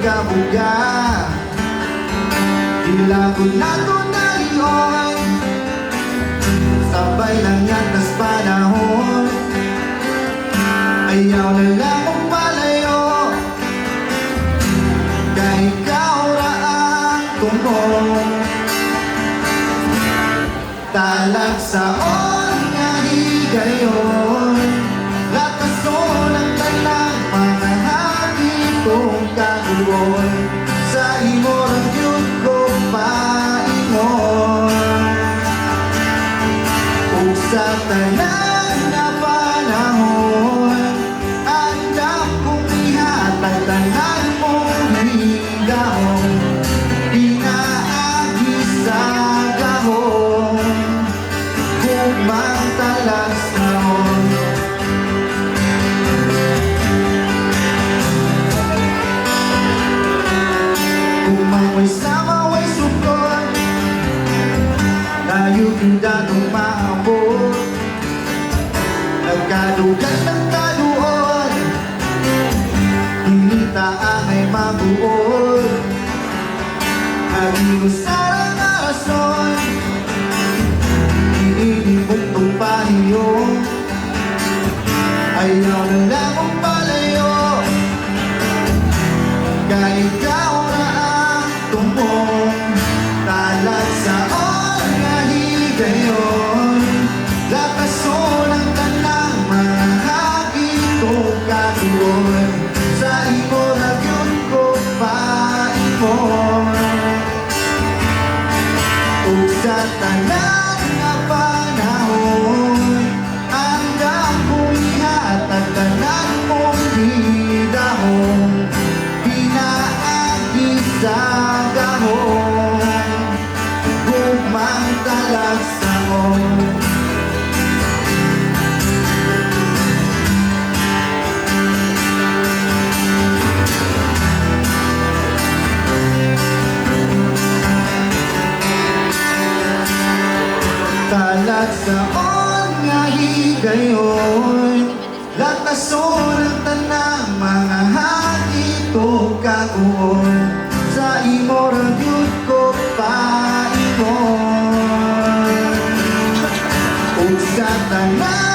buga Ilagod na to na iyon Sabay lang yan tas panahon Ayaw na lang kong palayo Kahit ikaw raang tumong Talag saon nga higayon Latason ang talang mga hagitong kaguon Sa imo ang yun ko paingon Kung sa tanan na panahon Andam kong ihatag tanan mong higahon Pinaagi sa gahon Kumang talas naon Kumang sama way sukon Tayo tinda nung maabot Nagkadugan ng kaluon Hinita ang ay mabuod Nag-iusarang arason Inilimot ng pahiyo Ayaw na lang kong palayo Kahit ikaw na ang tumong Talag saon nga higayon Latason ang tanang mga hagitong katuon Sa imo na yun ko paimon O sa tanan nga panahon Andam kong ihatag tanan mong hidahon Pinaagi sa gahon Gumang talag saon Talag saon nga higayon Latason ang tanang mga hagitong kaguon Sa imo rang yun ko paingon O sa tanan